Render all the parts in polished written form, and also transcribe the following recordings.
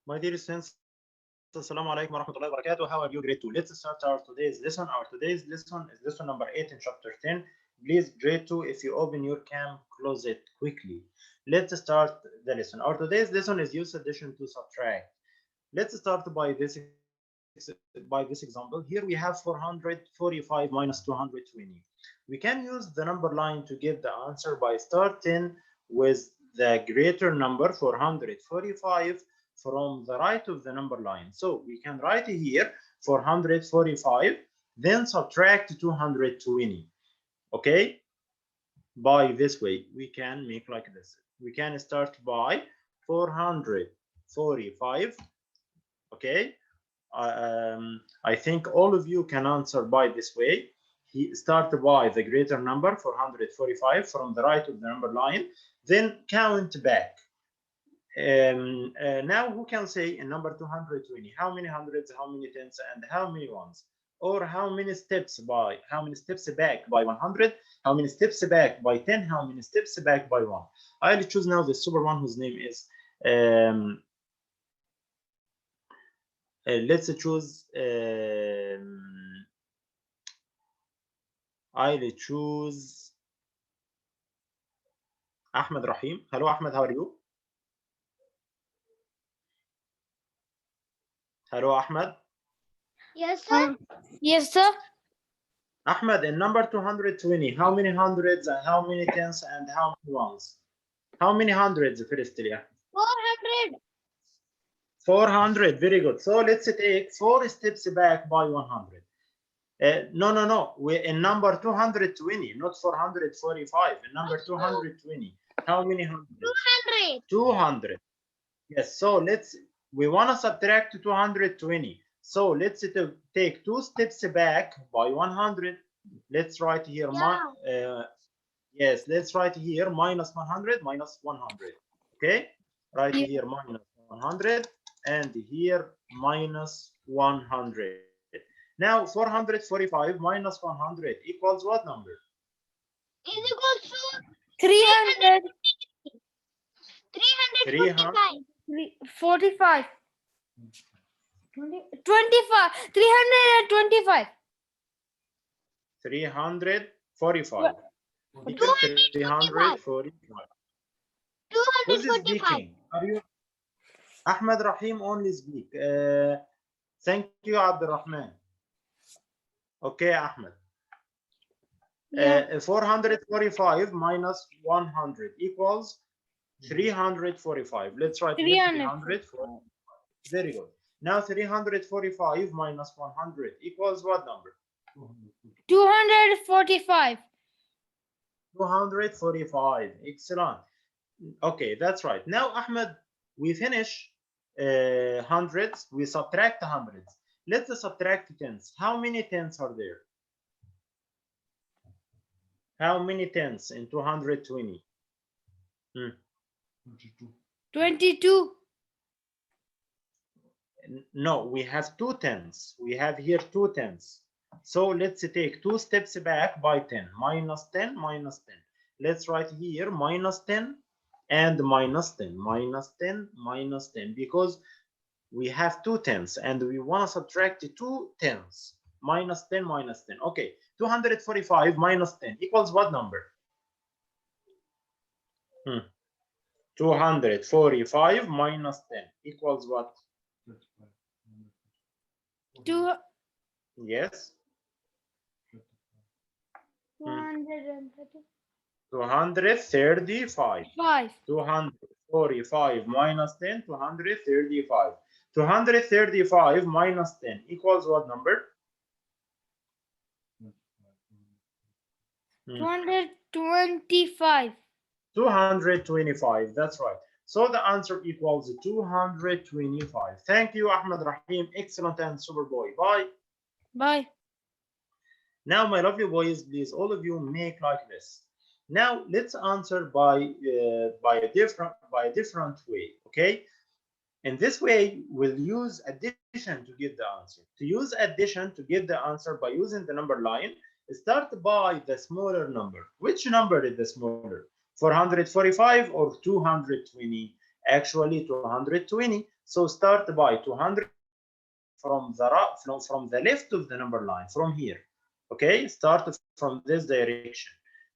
My dear students, Assalamu alaikum wa rahmatullahi wa barakatuh. How are you? Grade 2. Let's start our today's lesson. Our today's lesson is lesson number 8 in chapter 10. Please, grade 2, if you open your cam, close it quickly. Let's start the lesson. Our today's lesson is use addition to subtract. Let's start by this example. Here we have 445 minus 220. We can use the number line to get the answer by starting with the greater number 445 from the right of the number line. So we can write here 445, then subtract 220. Okay? By this way, we can make like this. We can start by 445. Okay? I think all of you can answer by this way. He start by the greater number 445 from the right of the number line, then count back. Now who can say in number 220 how many hundreds, how many tens, and how many ones, or how many steps back by 100, how many steps back by 10, how many steps back by 1. I'll choose now the super one whose name is let's choose I'll choose Ahmed Rahim. Hello Ahmed, how are you? Hello Ahmed. Yes, sir. Yes, sir. Ahmed, in number 220, how many hundreds and how many tens and how many ones? How many hundreds firstly? 400. 400, very good. So let's take 4 steps back by 100. No. We're in number 220, not 445. In number 220, how many hundreds? 200. 200. Yes, so we want to subtract 220. So let's take 2 steps back by 100. Let's write here, yes, let's write here minus 100, minus 100. Okay, right here minus 100, and here minus 100. Now 445 minus 100 equals what number? Is equal to 300. 345. 45. 25. 325. 345. 245. 345. Who's 245. speaking? Are you? Ahmed Rahim only speak. Thank you, Abdurrahman. Okay, Ahmed. 445 minus 100 equals 345. Let's write 345. Very good. Now 345 minus 100 equals what number? 245. 245. Excellent. Okay, that's right. Now, Ahmed, we finish hundreds. We subtract hundreds. Let's subtract tens. How many tens are there? How many tens in 220? 22. No, we have 2 tens. We have here 2 tens. So let's take 2 steps back by 10. Minus 10, minus 10. Let's write here minus 10 and minus 10, minus 10, minus 10, because we have 2 tens and we want to subtract 2 tens. Minus 10, minus 10. Okay, 245 minus 10 equals what number? 245 minus 10 equals what? 2. Yes. 235. 245 minus 10, 235. 235 minus 10 equals what number? 225. 225, that's right. So the answer equals 225. Thank you, Ahmed Rahim. Excellent and super boy. Bye. Bye. Now, my lovely boys, please, all of you make like this. Now, let's answer by a different way. Okay. In this way, we'll use addition to get the answer. To use addition to get the answer by using the number line, start by the smaller number. Which number is the smaller? 445 or 220? Actually, 220. So start by 200 from the left of the number line, from here. Okay, start from this direction.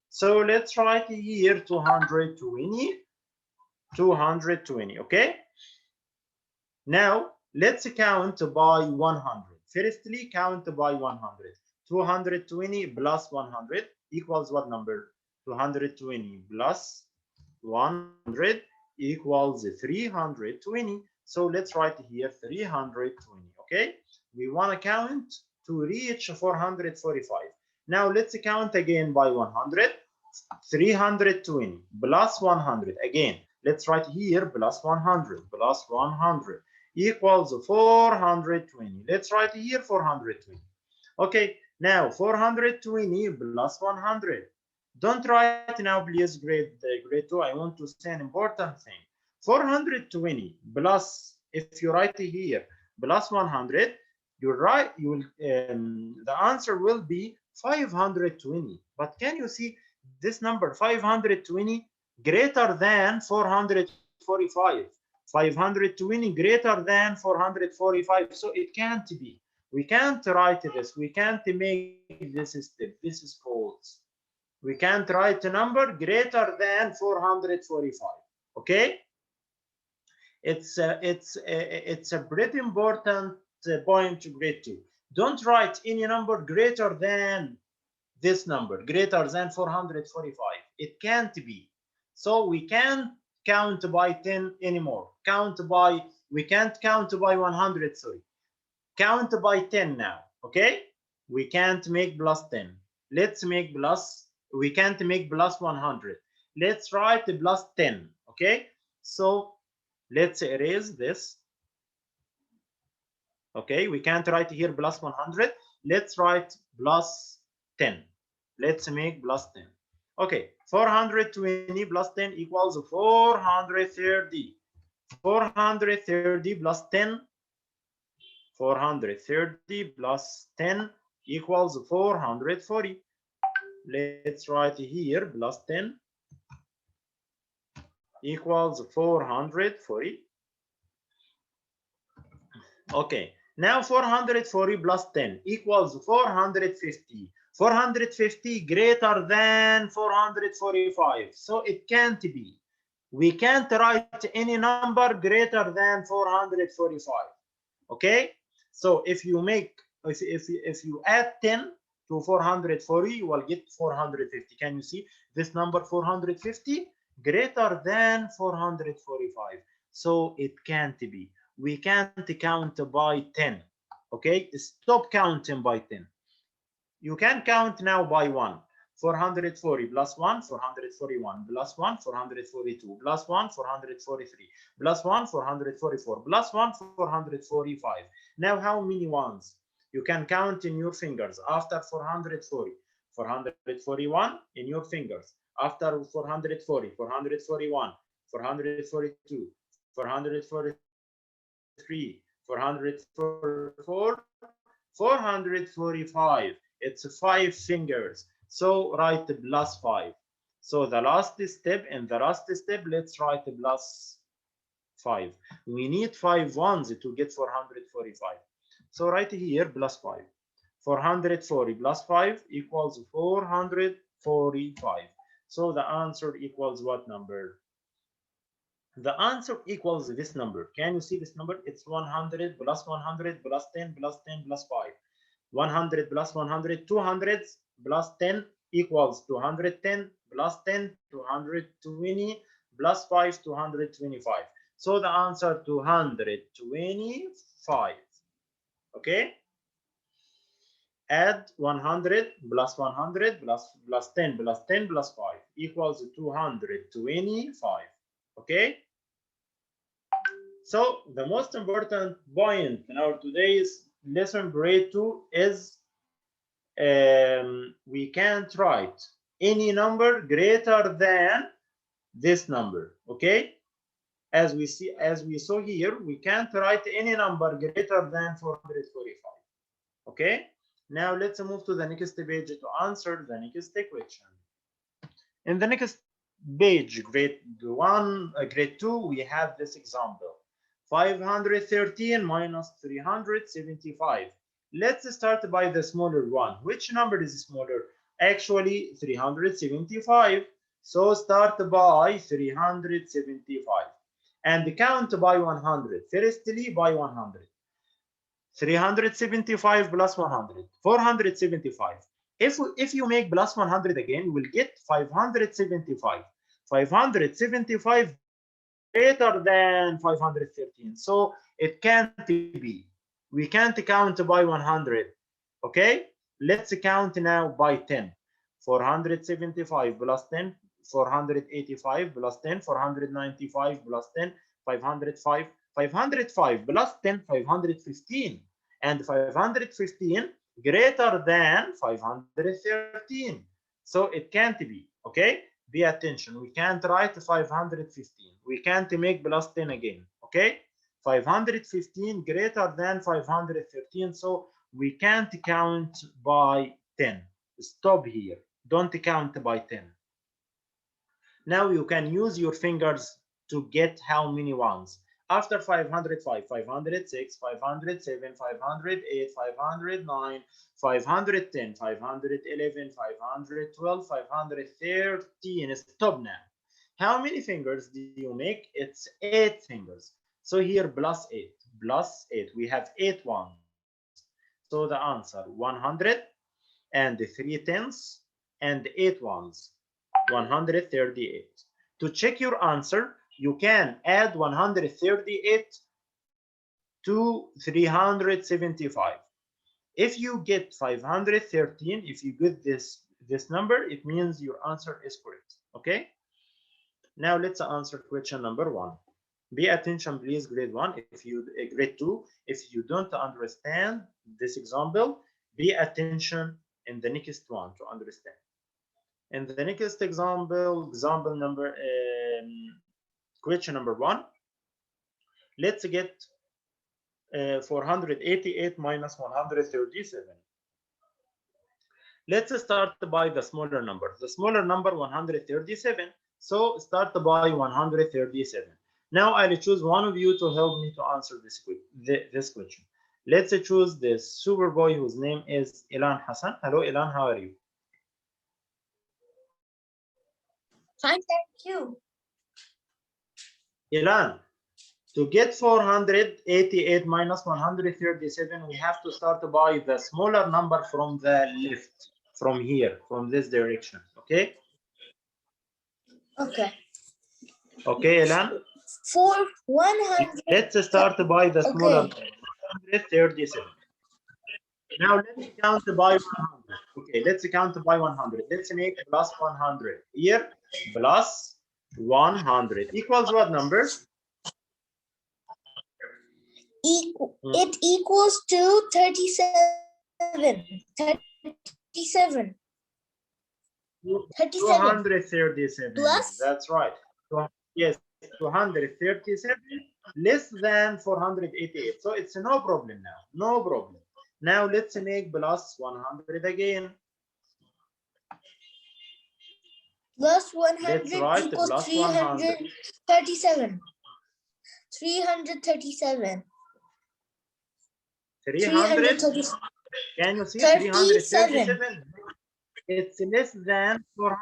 So let's write here 220. 220. Okay, now let's count by 100. Firstly, count by 100. 220 plus 100 equals what number? 220 plus 100 equals 320. So let's write here 320. Okay, we want to count to reach 445. Now let's count again by 100. 320 plus 100. Again, let's write here plus 100 equals 420. Let's write here 420. Okay, now 420 plus 100. Don't write now, please, grade 2. I want to say an important thing. 420 plus, if you write here plus 100, you write, the answer will be 520. But can you see this number 520 greater than 445? 520 greater than 445, so it can't be. We can't write this. We can't make this step. This is false. We can't write a number greater than 445. Okay, it's a pretty important point to grade 2. Don't write any number greater than this number, greater than 445. It can't be. So we can't count by 10 anymore. We can't count by 100, sorry. Count by 10 now, okay? We can't make plus 10. Let's make plus, we can't make plus 100. Let's write plus 10, okay? So let's erase this. Okay, we can't write here plus 100. Let's write plus 10. Let's make plus 10. Okay, 420 plus 10 equals 430. 430 plus 10. 430 plus 10 equals 440. Let's write here plus 10 equals 440. Okay, now 440 plus 10 equals 450. 450 greater than 445, so it can't be. We can't write any number greater than 445. Okay, so if you make, if you add 10 to 440, you will get 450. Can you see this number 450 greater than 445? So it can't be. We can't count by 10. Okay, stop counting by 10. You can count now by 1. 440 plus 1, 441 plus 1, 442 plus 1, 443 plus 1, 444 plus 1, 445. Now how many ones? You can count in your fingers after 440. 441 in your fingers. After 440, 441, 442, 443, 444, 445. It's 5 fingers. So write plus 5. So the last step, and the last step, let's write plus 5. We need 5 ones to get 445. So write here plus 5. 440 plus 5 equals 445. So the answer equals what number? The answer equals this number. Can you see this number? It's 100 plus 100 plus 10 plus 10 plus 5. 100 plus 100, 200 plus 10 equals 210 plus 10, 220 plus 5, 225. So the answer 225. Okay. Add 100 plus 100 plus 10 plus 10 plus 5 equals 225. Okay. So the most important point in our today's lesson grade 2 is we can't write any number greater than this number. Okay, as we saw here, we can't write any number greater than 445. Okay, now let's move to the next page to answer the next question. In the next page, grade 2, we have this example. 513 minus 375. Let's start by the smaller one. Which number is smaller? Actually, 375. So start by 375 and count by 100. Firstly, by 100. 375 plus 100, 475. If you make plus 100 again, you will get 575. 575 greater than 513. So it can't be. We can't count by 100. Okay? Let's count now by 10. 475 plus 10, 485 plus 10, 495 plus 10, 505, 505 plus 10, 515. And 515 greater than 513. So it can't be. Okay? Pay attention. We can't write 515. We can't make plus 10 again. Okay? 515 greater than 513. So we can't count by 10. Stop here. Don't count by 10. Now you can use your fingers to get how many ones. After 505, 506, 507, 508, 509, 510, 511, 512, 513. Stop now. How many fingers do you make? It's 8 fingers. So here plus 8, plus 8. We have 8 ones. So the answer 100 and 3 tenths and 8 ones. 138. To check your answer, you can add 138 to 375. If you get 513, if you get this number, it means your answer is correct. Okay? Now let's answer question number 1. Pay attention, please, grade 1. If you grade 2, if you don't understand this example, pay attention in the next one to understand. In the next example number, question number 1, let's get 488 minus 137. Let's start by the smaller number. The smaller number 137. So start by 137. Now I'll choose one of you to help me to answer this question. Let's choose this super boy whose name is Ilan Hassan. Hello Ilan, how are you? Fine, thank you. Ilan, to get 488 minus 137, we have to start by the smaller number from the left, from here, from this direction. Okay? Okay. Okay, Ilan? For 100. Let's start by the smaller number, 137. Now let's count by 100. Okay, let's count by 100. Let's make plus 100. Here, plus 100 equals what number? It equals to 37. 37. 237. Plus? That's right. Yes, 237 less than 488. So it's no problem now. No problem. Now let's make plus 100 again. Plus 100 Let's write equals plus 100. 337. 337. 300. Can you see 337? It's less than 400.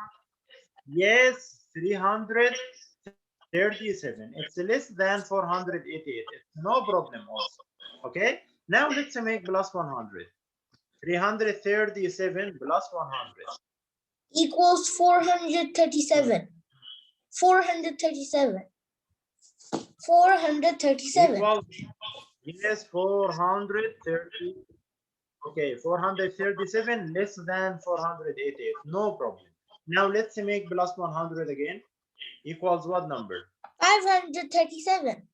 Yes, 337. It's less than 488. It's no problem also. Okay. Now let's make plus 100. 337 plus 100 equals 437. 437. 437. Equals, yes, 430. Okay, 437 less than 488. No problem. Now let's make plus 100 again. Equals what number? 537.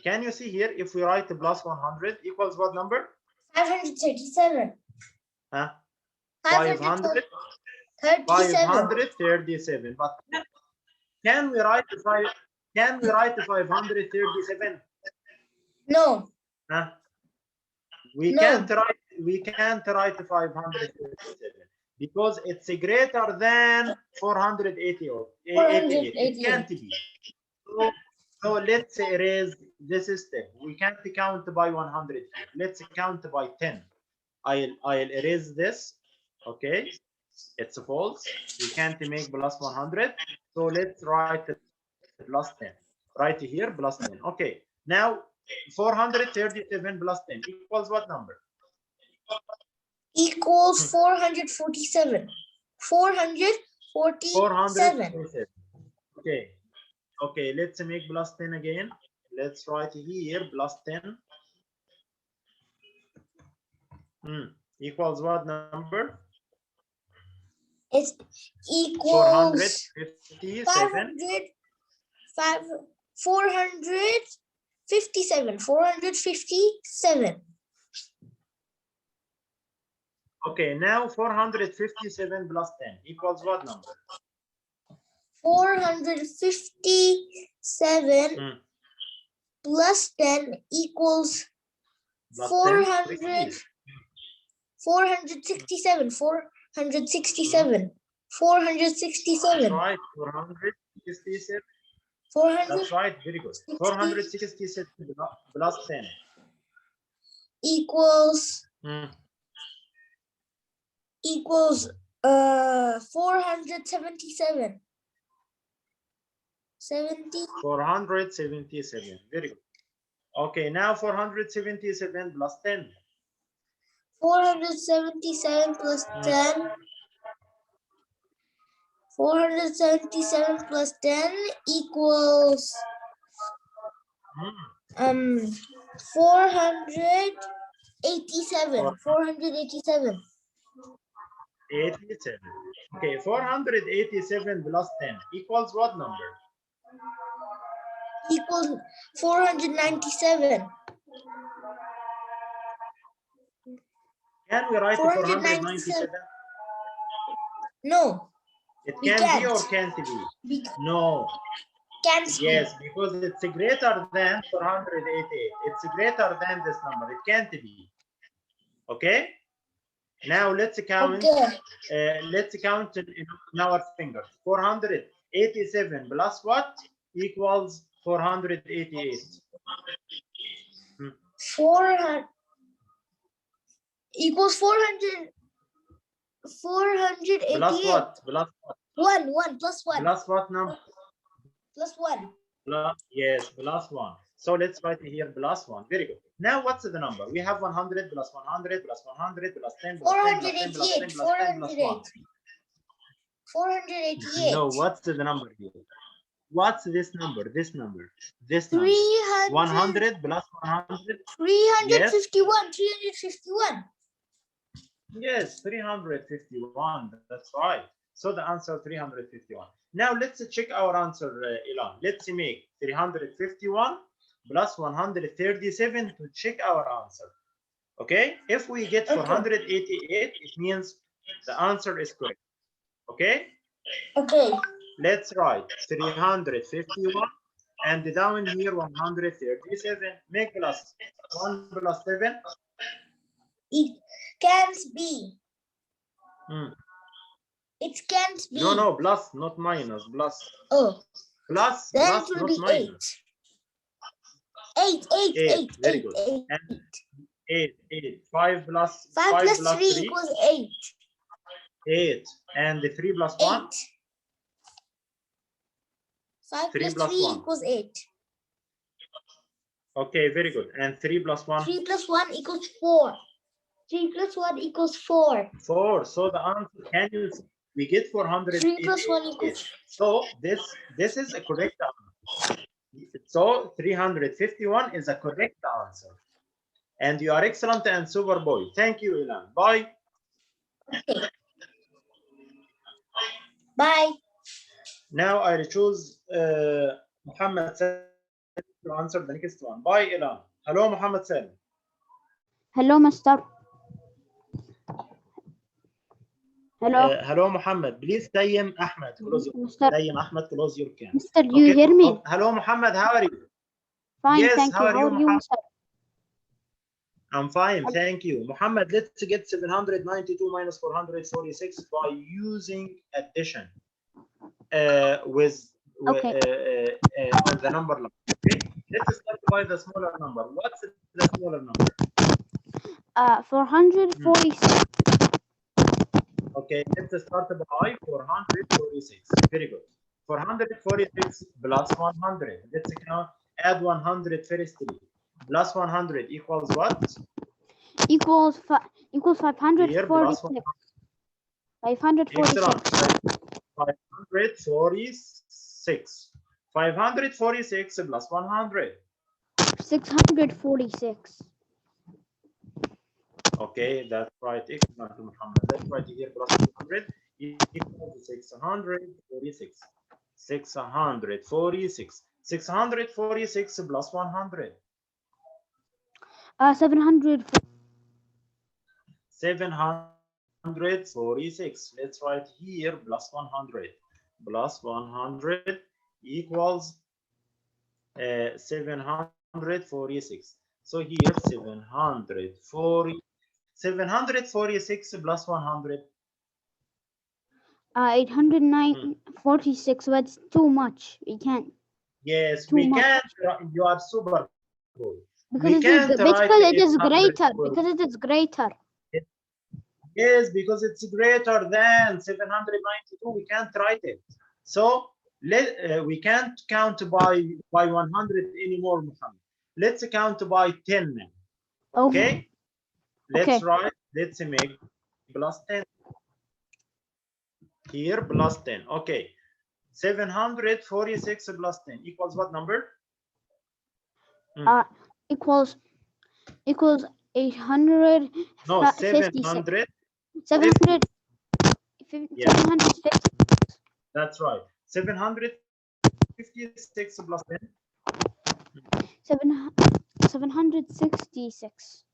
Can you see here? If we write plus 100 equals what number? 537. Huh? 537. 537. But can we write 537? No. Huh? We No. can't write 537. Because it's greater than 488. It can't be. So let's erase this step. We can't count by 100 here. Let's count by 10. I'll erase this. Okay, it's false. We can't make plus 100. So let's write plus 10. Right here, plus 10. Okay, now 437 plus 10 equals what number? Equals 447. 447. Okay. Okay, let's make plus 10 again. Let's write here plus 10. Equals what number? It equals 457. 457. 457. Okay, now 457 plus 10 equals what number? 457 plus 10 equals Plus 400. 10, 467. 467. 467. That's right, 467. 400 That's right, very good. 467 plus 10 equals 477. 477. Very good. Okay, now 477 plus 10. 477 plus 10. 477 plus 10 equals 487. 487. 87. Okay, 487 plus 10 equals what number? Equals 497. Can we write 497? 497? No. It We can be or can't. can't be? We No. can't be. Yes, because it's greater than 488. It's greater than this number. It can't be. Okay? Now let's count. Okay. Let's count in our fingers. 487 plus what equals 488? 400 equals 400. 488. Plus what? Plus what? 1 plus 1. Plus what number? Plus 1. Plus, yes, plus 1. So let's write here plus 1. Very good. Now what's the number? We have 100 plus 100 plus 100 plus 10 plus 10 plus 10 plus 10 plus 10 plus 1. 488. No, what's the number here? What's this number? This number. This number. 300. 100 plus 100. 351. 351. Yes, 351. That's right. So the answer 351. Now let's check our answer, Ilan. Let's make 351 plus 137 to check our answer. Okay? If we get 488, it means the answer is correct. Okay? Okay. Let's write 351 and down here 137. Make plus 1 plus 7. It can't be. It can't be. No, plus, not minus, plus. Oh. Plus, Then plus, it will not be minus. 8. 8. Very good. 8. 5 plus 5 plus 3 equals 8. 8. And the 3 plus 1? 8. 5 3 plus plus 3 1. equals 8. Okay, very good. And 3 plus 1? 3 plus 1 equals 4. 3 plus 1 equals 4. 4. So the answer, can you see? We get 488. 3 plus 1 equals. So this is a correct answer. So 351 is a correct answer. And you are excellent and super boy. Thank you, Ilan. Bye. Okay. Bye. Now I choose Muhammad Salim to answer the next one. Bye, Ilan. Hello, Muhammad Salim. Hello, Master. Hello. Hello, Muhammad. Please, Tayyim Ahmed. Close your Tayyim Ahmed, close your camera. Mister, do you hear me? Hello, Muhammad. How are you? Fine, Yes, thank how you. are How you, are you, Muhammad? Mister? I'm fine, thank you. Muhammad, let's get 792 minus 446 by using addition Okay. on the number line. Okay, let's start by the smaller number. What's the smaller number? 446. Okay, let's start by 446. Very good. 446 plus 100. Let's count. Add 100 firstly. Plus 100 equals what? Equals Here, plus 546. 546. Excellent. 546. 546 plus 100. 646. Okay, that's right. Excellent, Muhammad. That's right here. Plus 100 equals 646. 646. 646 plus 100. 700. 746. Let's write here plus 100. Plus 100 equals 746. So here 746 plus 100. 846. That's too much. We can't. Yes, Too we much. can't. You are super cool. Because We can't write it is 800 greater. for- Because it is greater. Yes, because it's greater than 792. We can't write it. So we can't count by 100 anymore, Muhammad. Let's count by 10 now. Okay? Let's write, let's make plus 10. Here plus 10. Okay. 746 plus 10 equals what number? Equals 800. No, 700. 700. Yeah. 750. That's right. 756 plus 10. 766.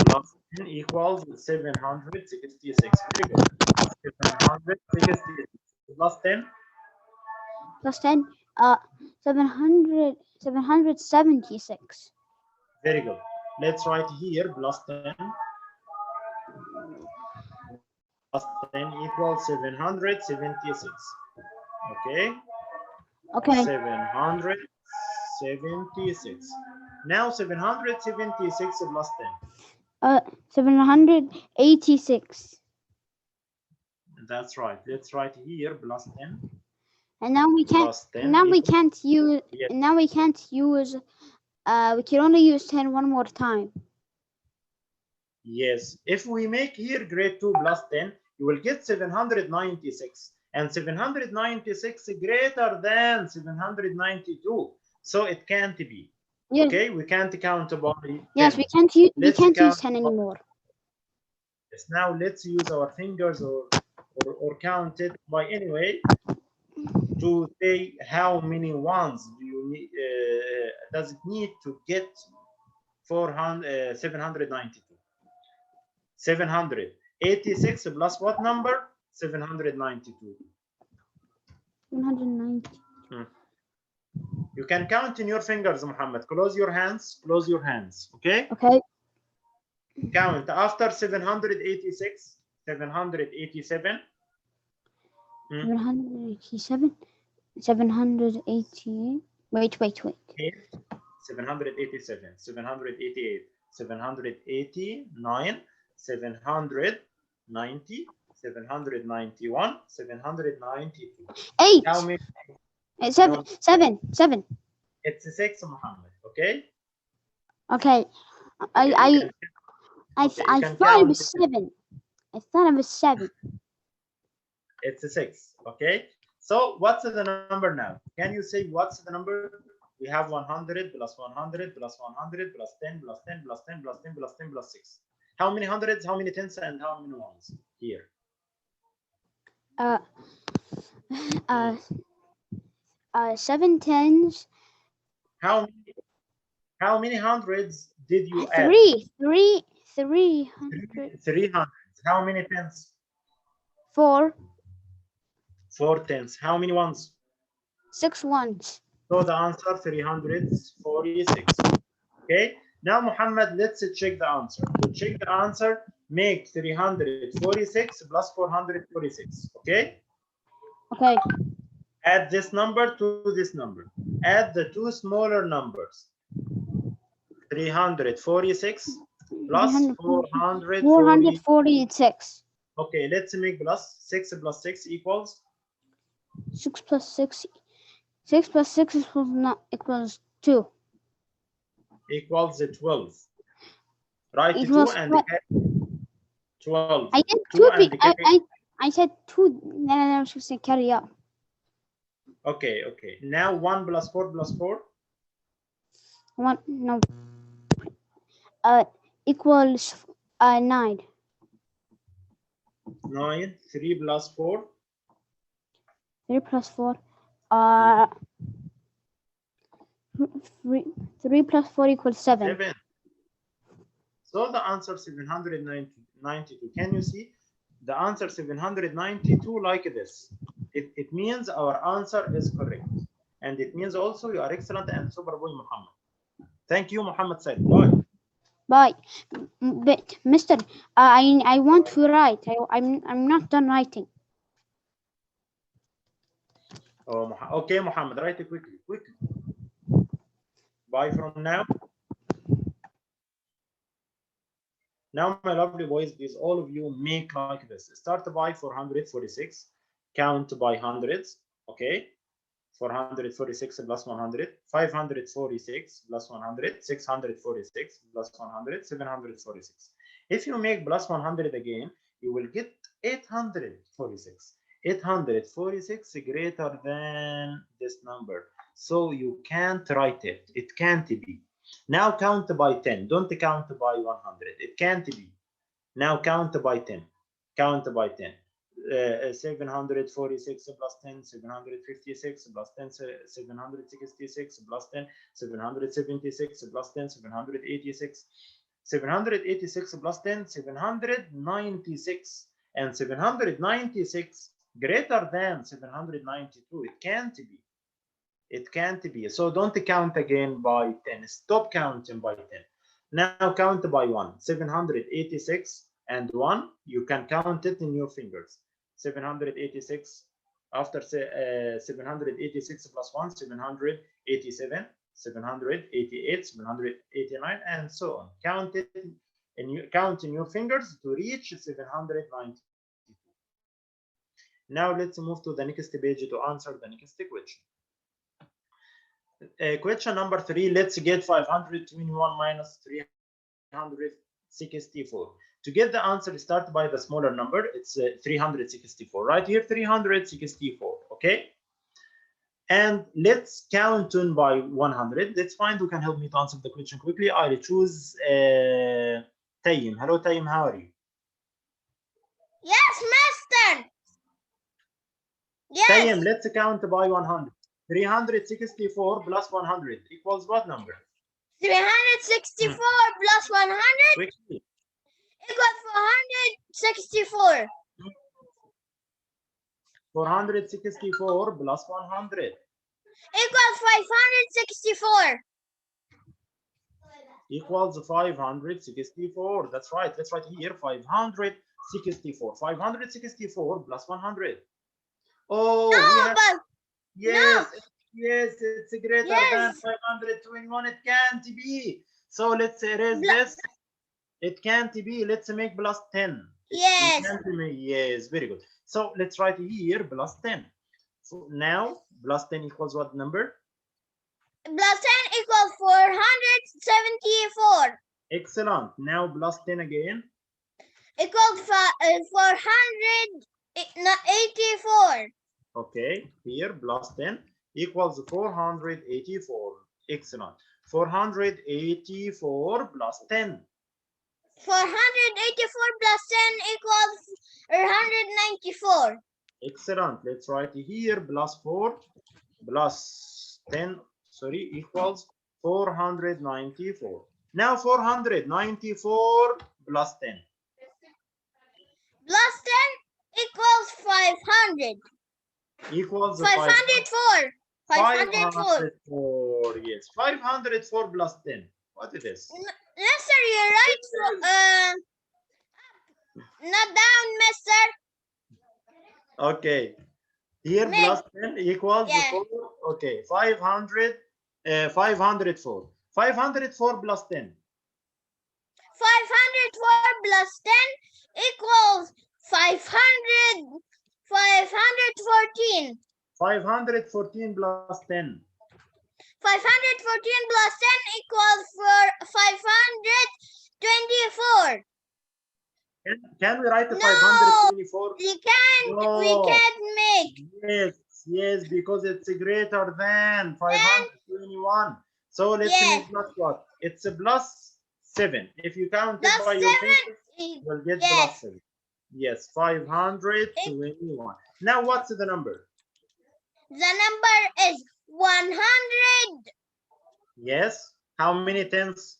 Plus 10 equals 766. Very good. 766 plus 10. Plus 10. 776. Very good. Let's write here plus 10. Plus 10 equals 776. Okay. Okay. 776. Now 776 plus 10. 786. That's right. Let's write here plus 10. And now we can't. Plus 10 Now we equals- can't use. Yes. Now we can't use. We can only use 10 one more time. Yes, if we make here grade 2 plus 10, you will get 796. And 796 greater than 792. So it can't be. Yes. Okay, we can't count by 10. Yes, we can't use. We Let's can't use count 10 anymore. Yes, now let's use our fingers or count it by any way to say how many ones do you need, does it need to get 792. 786 plus what number? 792. 190. You can count in your fingers, Muhammad. Close your hands. Close your hands. Okay? Okay. Count after 786, 787. 787. 780. Wait. 787, 788, 789, 790, 791, 792. 8. How many? 7. 7. It's 6, Muhammad. Okay? Okay. I thought it was 7. I thought it was 7. It's 6. Okay? So what's the number now? Can you say what's the number? We have 100 plus 100 plus 100 plus 10 plus 10 plus 10 plus 10 plus 10 plus 6. How many hundreds, how many tens, and how many ones here? 7 tens. How many hundreds did you add? 300. 300. How many tens? 4. 4 tens. How many ones? 6 ones. So the answer 346. Okay. Now, Muhammad, let's check the answer. To check the answer, make 346 plus 446. Okay? Okay. Add this number to this number. Add the two smaller numbers. 346 plus 446. 446. Okay, let's make plus 6 plus 6 equals 6 plus 6. 6 plus 6 equals 2. equals 12. Write 2 Equals and 12. 12. I did 2 2. and I said 2. No, I was going to say carry out. Okay, okay. Now 1 plus 4 plus 4. 1, no. Equals 9. 9. 3 plus 4. 3 plus 4. 3 plus 4 equals 7. 7. So the answer 792. Can you see? The answer 792 like this. It means our answer is correct. And it means also you are excellent and super boy, Muhammad. Thank you, Muhammad said. Bye. Bye. But Mister, I want to write. I'm not done writing. Oh, okay, Muhammad, write it quickly, quickly. Bye from now. Now, my lovely boys, please, all of you make like this. Start by 446, count by hundreds, okay? 446 plus 100, 546 plus 100, 646 plus 100, 746. If you make plus 100 again, you will get 846. 846 greater than this number. So you can't write it. It can't be. Now count by 10. Don't count by 100. It can't be. Now count by 10. Count by 10. 746 plus 10, 756 plus 10, 766 plus 10, 776 plus 10, 786. 786 plus 10, 796. And 796 greater than 792. It can't be. It can't be. So don't count again by 10. Stop counting by 10. Now count by 1. 786 and 1. You can count it in your fingers. 786. After 786 plus 1, 787, 788, 789, and so on. Count it and you count in your fingers to reach 792. Now let's move to the next page to answer the next question. Question number 3, let's get 521 minus 364. To get the answer, start by the smaller number. It's 364. Right here, 364. Okay. And let's count on by 100. Let's find who can help me to answer the question quickly. I'll choose Tayyim. Hello, Tayyim. How are you? Yes, master. Yes. Tayyim, let's count by 100. 364 plus 100 equals what number? 364 plus 100 Quickly. equals 464. 464 plus 100 Equals 564. equals 564. That's right. Let's write here 564. 564 plus 100. Oh, No, but yes, yes, it's greater than Yes. 521. It can't be. So let's erase this. It can't be. Let's make plus 10. Yes. Yes, very good. So let's write here plus 10. So now plus 10 equals what number? plus 10 equals 474. Excellent. Now plus 10 again. Equals 484. Okay, here plus 10 equals 484. Excellent. 484 plus 10. 484 plus 10 equals 194. Excellent. Let's write here plus 4 plus 10, sorry, equals 494. Now 494 plus 10. Plus 10 equals 500. Equals 504. 504. 504. Yes, 504 plus 10. What is this? Mister, you're right. Not down, mister. Okay. Here Mid. plus 10 equals Yeah. 4. Okay. 500. 504. 504 plus 10. 504 plus 10 equals 514. 514 plus 10. 514 plus 10 equals 524. Can we write the No, 524? we can't. No. We can't make. Yes, because it's greater than 521. So let's make plus what? It's a plus 7. If you count it Plus by your 7. fingers, you'll get plus 7. Yes, 521. Now what's the number? The number is 100. Yes. How many tens?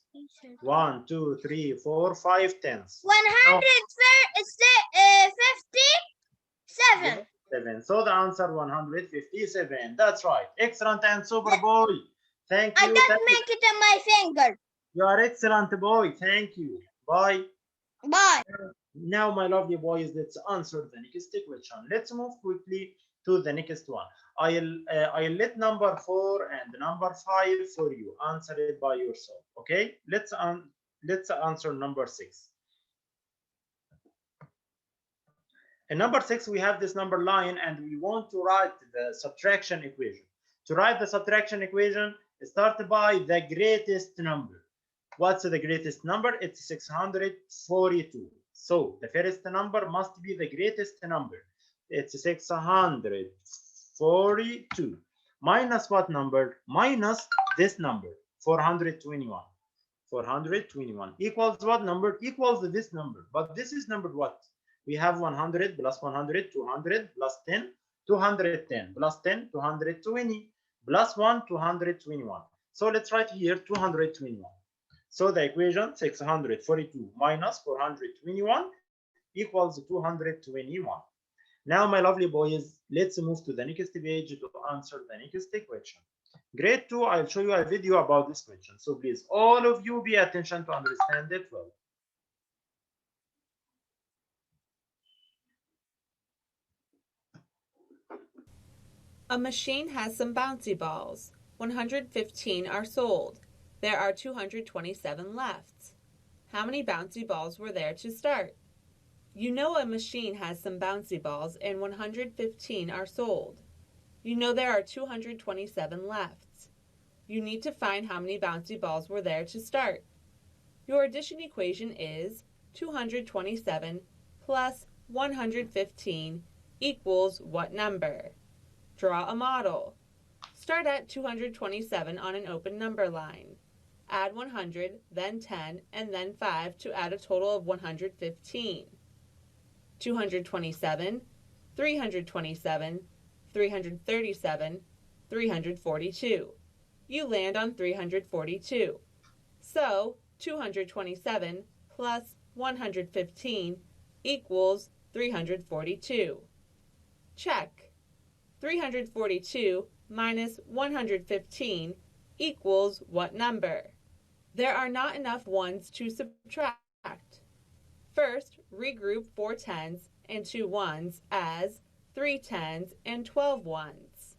1, 2, 3, 4, 5 tens. 157. 7. So the answer 157. That's right. Excellent and super boy. Thank you. I just make it on my finger. You are excellent boy. Thank you. Bye. Bye. Now, my lovely boys, let's answer the next question. Let's move quickly to the next one. I'll let number 4 and number 5 for you. Answer it by yourself. Okay. Let's answer number 6. In number 6, we have this number line and we want to write the subtraction equation. To write the subtraction equation, start by the greatest number. What's the greatest number? It's 642. So the first number must be the greatest number. It's 642. Minus what number? Minus this number, 421. 421 equals what number? Equals this number. But this is number what? We have 100 plus 100, 200 plus 10, 210 plus 10, 220 plus 1, 221. So let's write here 221. So the equation 642 minus 421 equals 221. Now, my lovely boys, let's move to the next page to answer the next question. Grade 2, I'll show you a video about this question. So please, all of you pay attention to understand it well. A machine has some bouncy balls. 115 are sold. There are 227 left. How many bouncy balls were there to start? You know a machine has some bouncy balls and 115 are sold. You know there are 227 left. You need to find how many bouncy balls were there to start. Your addition equation is 227 plus 115 equals what number? Draw a model. Start at 227 on an open number line. Add 100, then 10, and then 5 to add a total of 115. 227, 327, 337, 342. You land on 342. So 227 plus 115 equals 342. Check. 342 minus 115 equals what number? There are not enough ones to subtract. First, regroup 4 tens and 2 ones as 3 tens and 12 ones.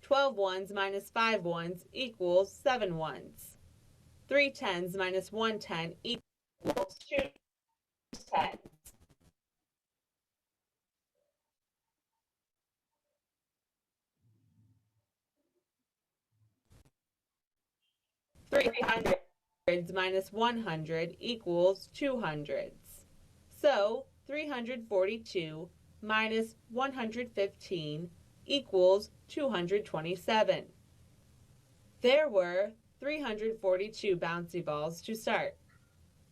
12 ones minus 5 ones equals 7 ones. 3 tens minus 1 10 equals 2 tens. 300s minus 100 equals 200s. So 342 minus 115 equals 227. There were 342 bouncy balls to start.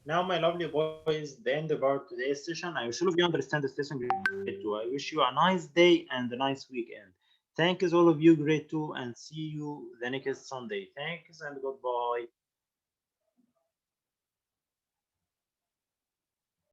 Now, my lovely boys, the end of our today's session. I wish all of you understand this lesson grade 2. I wish you a nice day and a nice weekend. Thanks all of you grade 2 and see you the next Sunday. Thanks and goodbye.